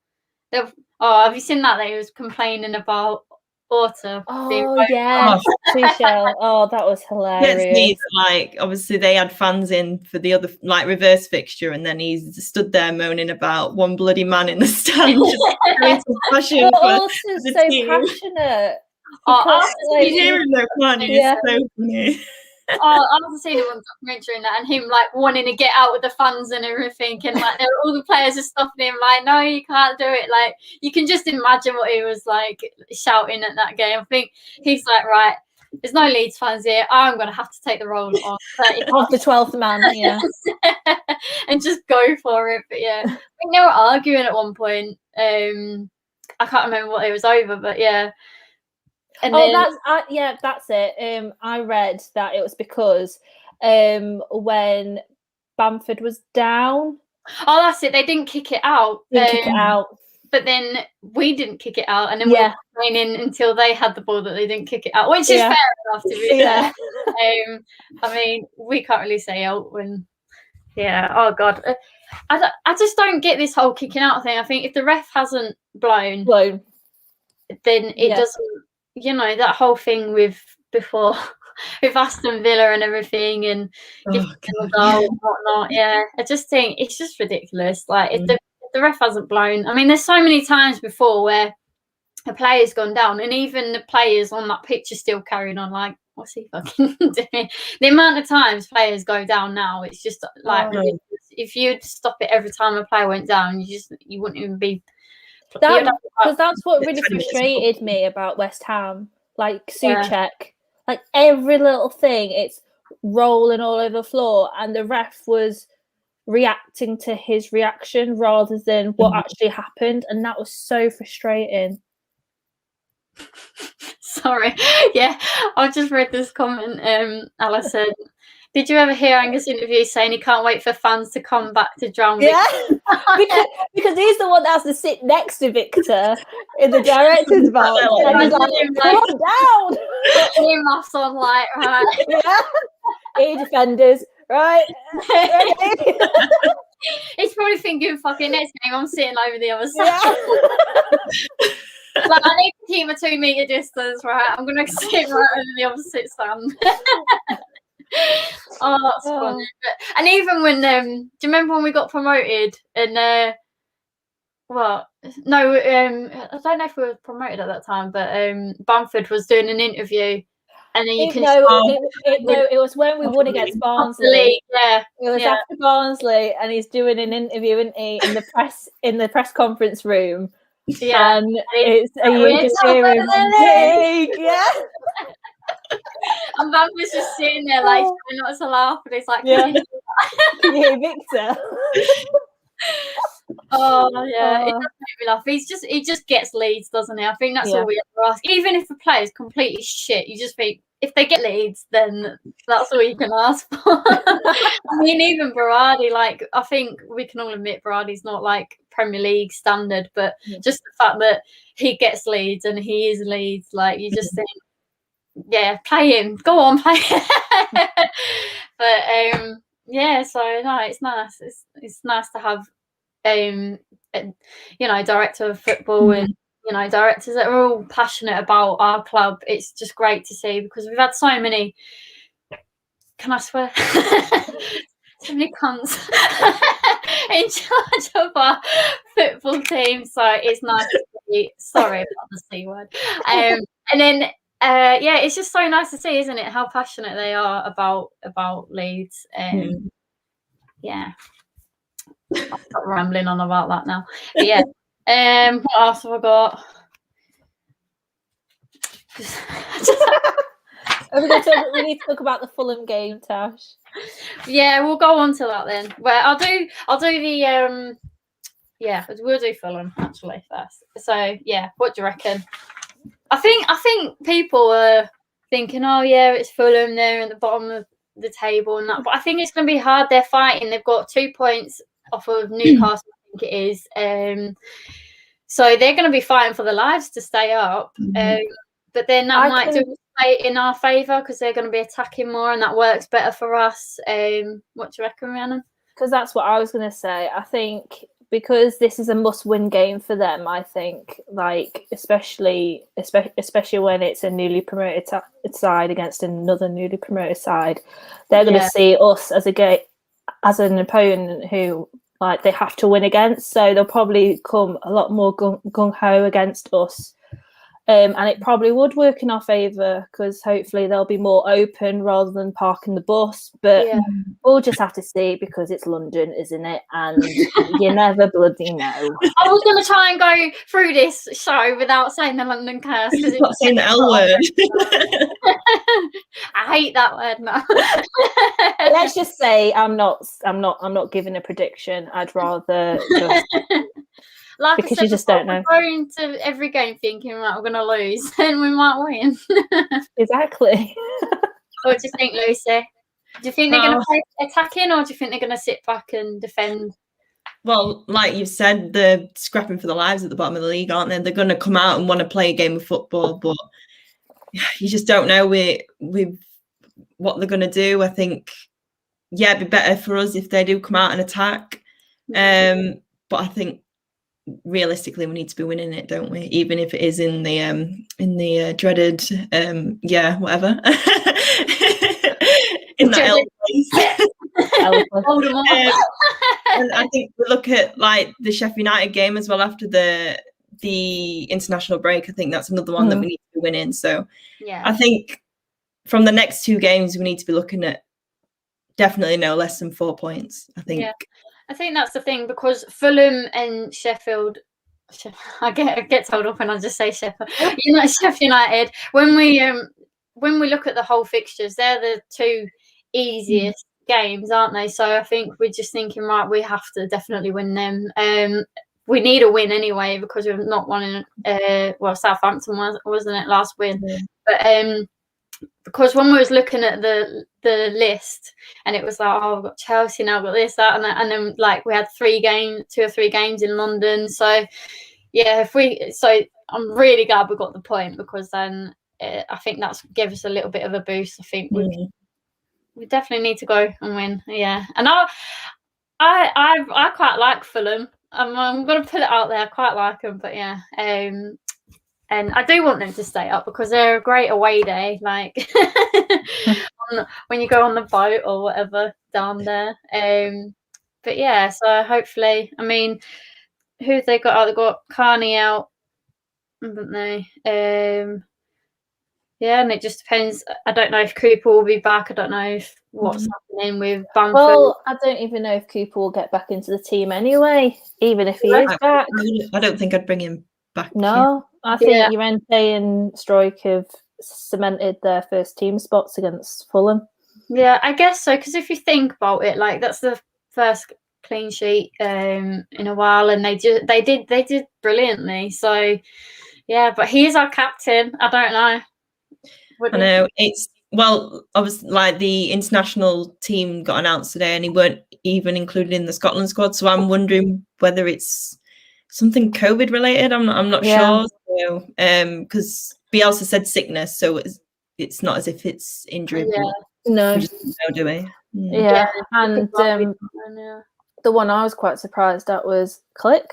got? Have you seen that? They was complaining about Auto. Oh yeah, Tuchel. Oh, that was hilarious. Like obviously they had fans in for the other like reverse fixture, and then he's stood there moaning about one bloody man in the stand. Passion but also so team. Passionate. You hear him though, man. He's so funny. I haven't seen one documentary in that, and him like wanting to get out with the fans and everything, and like all the players are stopping him, like, no, you can't do it. Like, you can just imagine what he was like shouting at that game. I think he's like, right, there's no Leeds fans here. I'm going to have to take the role on of the 12th man, yeah, and just go for it. But yeah, I think they were arguing at one point. I can't remember what it was over, but yeah. And that's it. I read that it was because when Bamford was down. Oh, that's it. They didn't kick it out. Kick it out. But then we didn't kick it out, and then we were complaining until they had the ball that they didn't kick it out, which is fair enough to be fair. I mean, we can't really say out when. Yeah. Oh God. I just don't get this whole kicking out thing. I think if the ref hasn't blown, then it doesn't. You know, that whole thing with before with Aston Villa and everything, and whatnot. Yeah, I just think it's just ridiculous. Like if the ref hasn't blown, I mean, there's so many times before where a player's gone down, and even the players on that pitch are still carrying on. Like, what's he fucking doing? The amount of times players go down now, it's just like ridiculous. If you'd stop it every time a player went down, you wouldn't even be. Because that's what really frustrated me about West Ham, like Souček, like every little thing, it's rolling all over the floor, and the ref was reacting to his reaction rather than what actually happened, and that was so frustrating. Sorry, yeah, I just read this comment. Alice said, "Did you ever hear Angus' interview saying he can't wait for fans to come back to drown?" Yeah, because he's the one that has to sit next to Victor in the director's box. And he's like, "Calm down." Earmuffs on, like, right? Yeah, defenders, right? He's probably thinking, "Fucking next game, I'm sitting over the other side." Like, I need to keep a 2 meter distance, right? I'm gonna sit right over the opposite stand. Oh, that's funny. And even when do you remember when we got promoted and I don't know if we were promoted at that time, but Bamford was doing an interview, and then it was when we won against Barnsley. Yeah, it was after Barnsley, and he's doing an interview, isn't he, in the press conference room. Yeah, and you just hear him and Bamford's just sitting there like trying not to laugh, but it's like, can you hear Victor? Oh yeah, it does make me laugh. He just gets Leeds, doesn't he? I think that's all we ever ask. Even if the player's completely shit, you just think if they get Leeds, then that's all you can ask for. I mean, even Berardi, like, I think we can all admit Berardi's not like Premier League standard, but just the fact that he gets Leeds and he is Leeds, like, you just think, yeah, play him, go on, play him. But yeah, so no, it's nice. It's nice to have director of football and directors that are all passionate about our club. It's just great to see, because we've had so many, can I swear, so many cunts in charge of our football team, so it's nice to see. Sorry about the C word. And then it's just so nice to see, isn't it, how passionate they are about Leeds. Yeah, I'll stop rambling on about that now. But yeah, what else have I got? We need to talk about the Fulham game, Tash. Yeah, we'll go on to that then. Well, I'll do the we'll do Fulham actually first. So yeah, what do you reckon? I think people are thinking, oh yeah, it's Fulham, they're at the bottom of the table and that, but I think it's going to be hard. They're fighting. They've got 2 points off of Newcastle, I think it is. So they're going to be fighting for their lives to stay up. But then that might do play in our favour, because they're going to be attacking more, and that works better for us. What do you reckon, Rhiannon? because that's what I was going to say. I think because this is a must-win game for them, I think, like especially when it's a newly promoted side against another newly promoted side, they're going to see us as an opponent who like they have to win against. So they'll probably come a lot more gung ho against us. And it probably would work in our favour because hopefully they'll be more open rather than parking the bus. But we'll just have to see because it's London, isn't it? And you never bloody know. I was going to try and go through this show without saying the London curse. It's not saying the L word. I hate that word now. Let's just say I'm not giving a prediction. I'd rather just. Like because I said, you just don't know. We're going to every game thinking, right, we're going to lose, and we might win. Exactly. What do you think, Lucy? Do you think they're going to play attacking, or do you think they're going to sit back and defend? Well, like you've said, they're scrapping for their lives at the bottom of the league, aren't they? They're going to come out and want to play a game of football, but you just don't know with what they're going to do. I think, it'd be better for us if they do come out and attack. But I think realistically we need to be winning it, don't we? Even if it is in the dreaded whatever in that L place. And I think we look at like the Sheffield United game as well after the international break. I think that's another one that we need to be winning. So I think from the next two games we need to be looking at definitely no less than 4 points. I think that's the thing, because Fulham and Sheffield, I get told off when I just say Sheffield. Sheffield United. When we look at the whole fixtures, they're the two easiest games, aren't they? So I think we're just thinking, right, we have to definitely win them. We need a win anyway because we've not won. Southampton wasn't it last win? But because when we was looking at the list and it was like, oh, we've got Chelsea now, we've got this, that, and then like we had 2 or 3 games in London. So I'm really glad we got the point, because then I think that's give us a little bit of a boost. I think we definitely need to go and win. Yeah, and I quite like Fulham. I'm going to put it out there. I quite like them, but and I do want them to stay up because they're a great away day, like when you go on the boat or whatever down there. But yeah, so hopefully, I mean, who have they got out? They've got Carney out, haven't they? And it just depends. I don't know if Cooper will be back. I don't know what's happening with Bamford. Well, I don't even know if Cooper will get back into the team anyway, even if he is back. I don't think I'd bring him back. No, I think Llorente and Struijk have cemented their first team spots against Fulham. Yeah, I guess so, because if you think about it, like that's the first clean sheet in a while, and they did brilliantly. So yeah, but he is our captain. I don't know. I know it's obviously like the international team got announced today, and he weren't even included in the Scotland squad. So I'm wondering whether it's something COVID related. I'm not sure. So, because Bielsa said sickness, so it's not as if it's injury. No, we just don't know, do we? Yeah, and the one I was quite surprised at was Klich.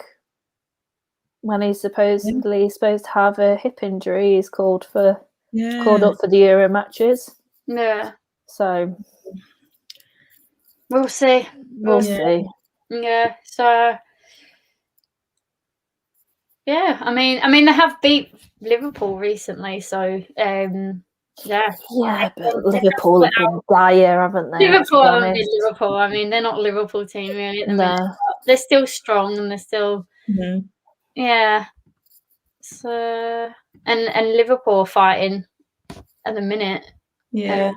When he's supposedly supposed to have a hip injury, he's called up for the Euro matches. Yeah. So we'll see. We'll see. Yeah. So yeah, I mean they have beat Liverpool recently, so but Liverpool have been dire, haven't they? Liverpool haven't been Liverpool. I mean, they're not a Liverpool team really at the minute. They're still strong and they're still So and Liverpool are fighting at the minute. Yeah.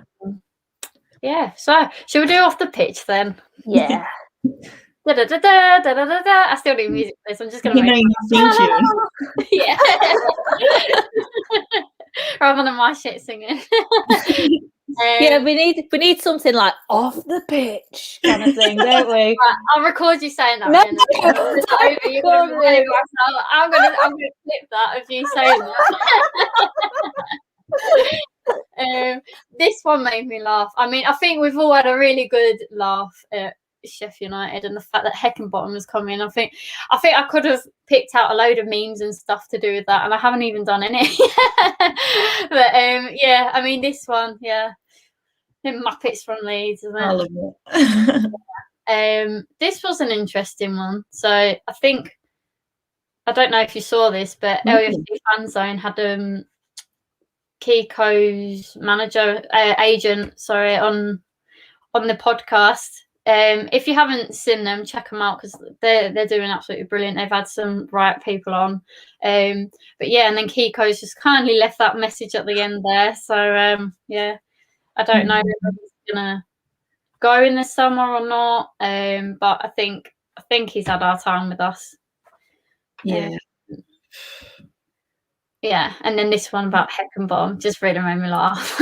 So should we do off the pitch then? Yeah. I still need music for this. I'm just gonna make yeah. Rather than my shit singing. We need something like off the pitch kind of thing, don't we? Right, I'll record you saying that. I'm gonna clip that of you saying that. This one made me laugh. I mean, I think we've all had a really good laugh at Sheffield United, and the fact that Heckenbottom was coming. I think I could have picked out a load of memes and stuff to do with that, and I haven't even done any. But yeah, I mean this one, yeah, the Muppets from Leeds, isn't it? I love it. This was an interesting one. So I think, I don't know if you saw this, but LUFC Fan Zone had Kiko's agent, on the podcast. If you haven't seen them, check them out because they're doing absolutely brilliant. They've had some right people on. But yeah, and then Kiko's just kindly left that message at the end there. So yeah, I don't know if he's gonna go in the summer or not. But I think he's had our time with us. Yeah. Yeah, and then this one about Heckenbottom just really made me laugh.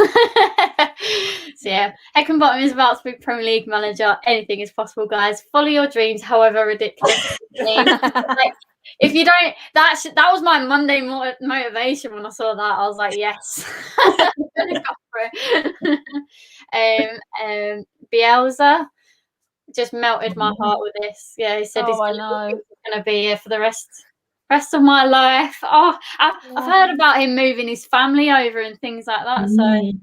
So yeah, Heckenbottom is about to be Premier League manager. Anything is possible, guys. Follow your dreams, however ridiculous. Like, if you don't, that was my Monday motivation when I saw that. I was like, yes. Bielsa just melted my heart with this. Yeah, he said he's going to be here for the rest of my life. Oh, I've heard about him moving his family over and things like that. So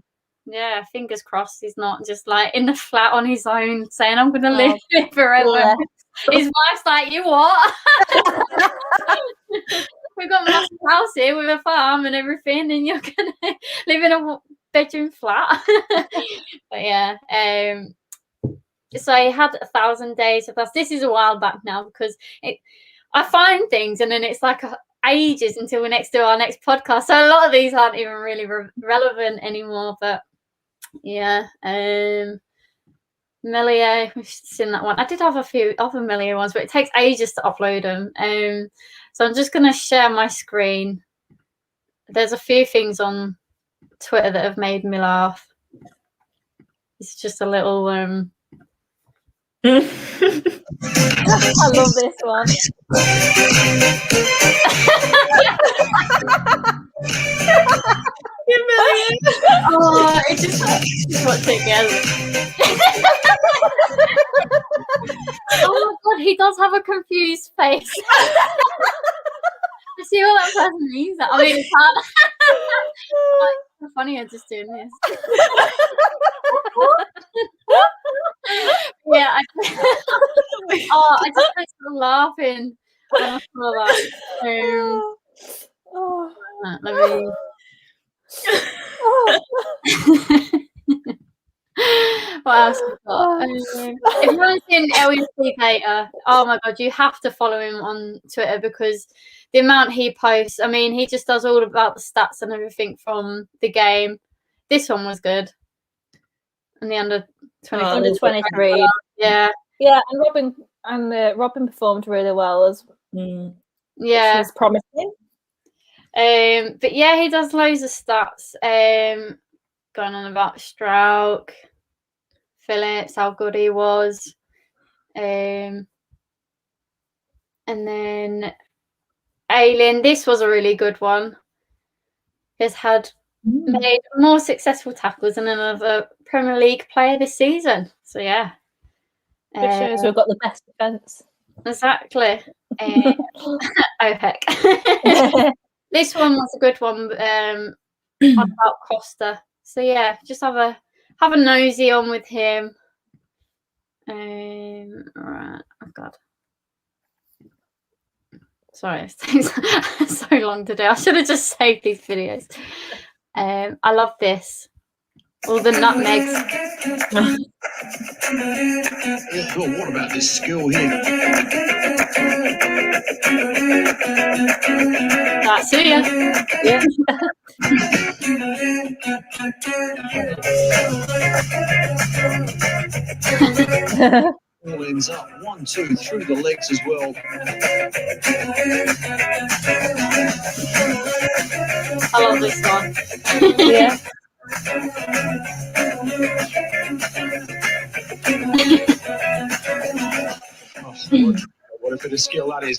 yeah, fingers crossed he's not just like in the flat on his own saying I'm going to live here forever. Yeah. His wife's like, you what? We've got a massive house here with a farm and everything, and you're going to live in a bedroom flat. But yeah, so he had 1,000 days with us. This is a while back now because I find things and then it's like ages until we do our next podcast. So a lot of these aren't even really relevant anymore. But yeah, Meslier, we've seen that one. I did have a few other Meslier ones, but it takes ages to upload them. So I'm just going to share my screen. There's a few things on Twitter that have made me laugh. It's just a little... I love this one. Oh, it just what's it again? Oh my god, he does have a confused face. I see what that person means. I mean, it's hard. It's funny, I'm just doing this. Yeah, I just started laughing when I saw that. Let me. What else have we got? If you want to see LUFC data, oh my god, you have to follow him on Twitter because the amount he posts, I mean, he just does all about the stats and everything from the game. This one was good. And the under 23. Yeah. Yeah, and Robin performed really well yeah. Which is promising. But yeah, he does loads of stats. Going on about Strauch, Phillips, how good he was. And then Aylin, this was a really good one. He's made more successful tackles than another Premier League player this season. So yeah. It shows we've got the best defence. Exactly. Oh heck. This one was a good one about Costa. So yeah, just have a nosy on with him. Right, oh god. Sorry, it takes so long to do. I should have just saved these videos. I love this. All the nutmegs. Well, what about this skill here? See ya. Yeah. All ends up 1-2 through the legs as well. I love this one. Yeah. Oh, what a bit of skill that is.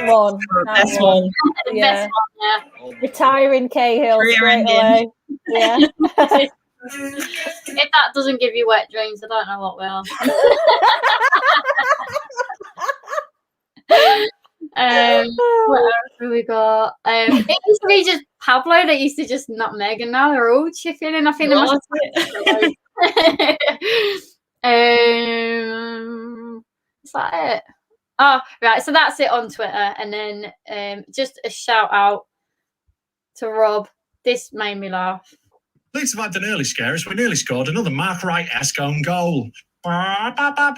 one. Best one. Yeah. Best one, yeah. Retiring Cahill straight Career-ending. away. Yeah. If that doesn't give you wet dreams, I don't know what will. What else have we got? It used to be just Pablo that used to just nutmeg, and now they're all chicken, and I think they must is that it? Oh, right. So that's it on Twitter, and then just a shout out to Rob. This made me laugh. Leeds have had an early scare as we nearly scored another Mark Wright-esque own goal. Settled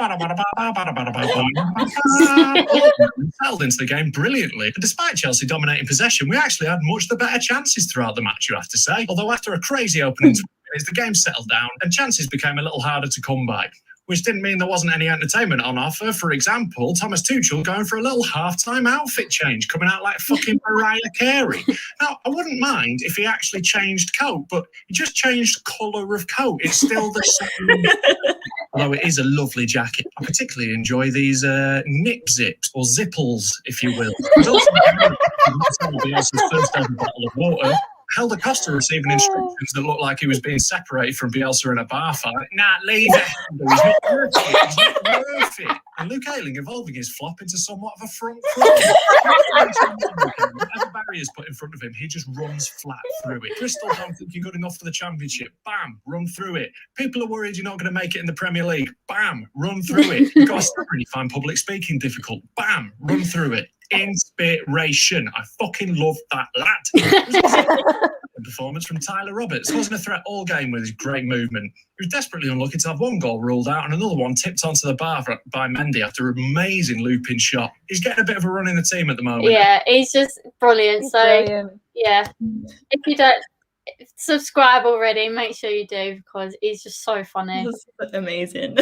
into the game brilliantly, and despite Chelsea dominating possession, we actually had much the better chances throughout the match, you have to say. Although after a crazy opening 20 minutes, the game settled down and chances became a little harder to come by, which didn't mean there wasn't any entertainment on offer. For example, Thomas Tuchel going for a little half-time outfit change, coming out like fucking Mariah Carey. Now, I wouldn't mind if he actually changed coat, but he just changed colour of coat. It's still the same. Although it is a lovely jacket. I particularly enjoy these nip zips, or zipples, if you will. There's also Bielsa's first ever bottle of water. Helder Costa receiving instructions that looked like he was being separated from Bielsa in a bar fight. Nah, leave it. He's not worth it. He's not worth it. And Luke Ayling evolving his flop into somewhat of a front foot. Whatever barriers put in front of him, he just runs flat through it. Bristol don't think you're good enough for the Championship. Bam, run through it. People are worried you're not going to make it in the Premier League. Bam, run through it. You've got a stammer and you find public speaking difficult. Bam, run through it. Inspiration. I fucking love that lad. Performance from Tyler Roberts. Wasn't a threat all game with his great movement. He was desperately unlucky to have one goal ruled out and another one tipped onto the bar by Mendy after an amazing looping shot. He's getting a bit of a run in the team at the moment. Yeah, he's just brilliant. Yeah, if you don't subscribe already, make sure you do, because he's just so funny. That's amazing.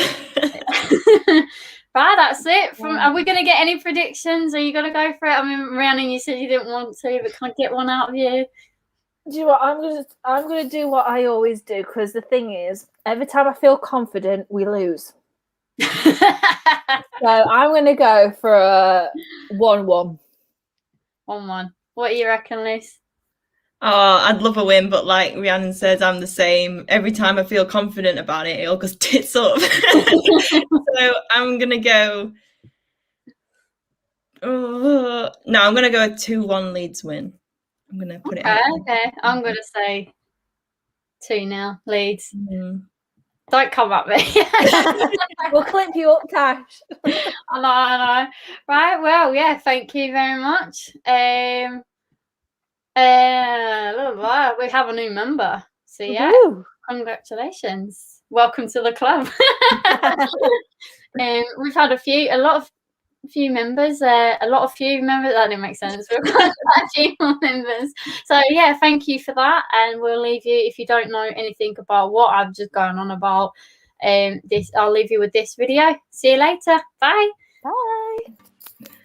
Right, that's it. Are we going to get any predictions? Are you going to go for it? I mean, Rhiannon, you said you didn't want to, but can I get one out of you? Do you know what? I'm gonna do what I always do, because the thing is, every time I feel confident, we lose. So I'm gonna go for a 1-1. 1-1. What do you reckon, Liz? Oh, I'd love a win, but like Rhiannon says, I'm the same. Every time I feel confident about it, it all goes tits up. So I'm gonna go. No, I'm gonna go a 2-1 Leeds win. I'm gonna put it out. Okay, I'm gonna say 2-0 Leeds. Don't come at me. We'll clip you up, Tash. I know. Right, well, yeah, thank you very much. We have a new member. So yeah, congratulations. Welcome to the club. We've had a few members. That didn't make sense. We've got a few more members. So yeah, thank you for that. And we'll leave you, if you don't know anything about what I'm just going on about, I'll leave you with this video. See you later. Bye. Bye.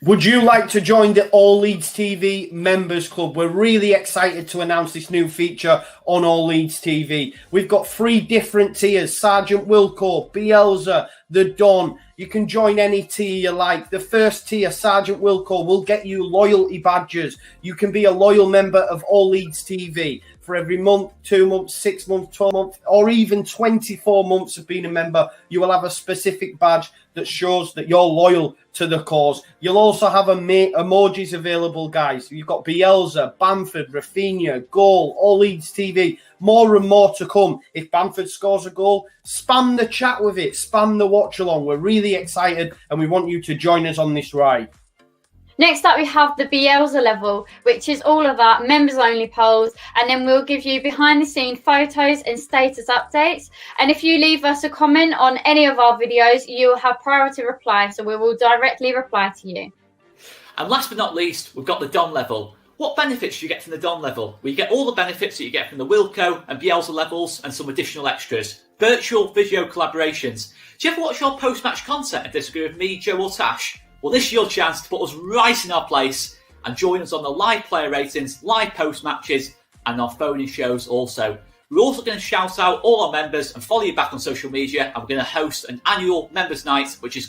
Would you like to join the All Leeds TV Members Club? We're really excited to announce this new feature on All Leeds TV. We've got 3 different tiers: Sergeant Wilco, Bielsa, The Don. You can join any tier you like. The first tier, Sergeant Wilco, will get you loyalty badges. You can be a loyal member of All Leeds TV for every month, 2 months, 6 months, 12 months, or even 24 months of being a member. You will have a specific badge that shows that you're loyal to the cause. You'll also have emojis available, guys. You've got Bielsa, Bamford, Raphinha, goal, All Leeds TV. More and more to come. If Bamford scores a goal, spam the chat with it. Spam the watch along. We're really excited and we want you to join us on this ride. Next up, we have the Bielsa level, which is all of that members-only polls, and then we'll give you behind-the-scene photos and status updates. And if you leave us a comment on any of our videos, you will have priority reply, so we will directly reply to you. And last but not least, we've got the Don level. What benefits do you get from the Don level? Well, you get all the benefits that you get from the Wilco and Bielsa levels and some additional extras. Virtual video collaborations. Do you ever watch your post-match content and disagree with me, Joe or Tash? Well, this is your chance to put us right in our place and join us on the live player ratings, live post-matches and our phone-in shows also. We're also going to shout out all our members and follow you back on social media, and we're going to host an annual members night, which is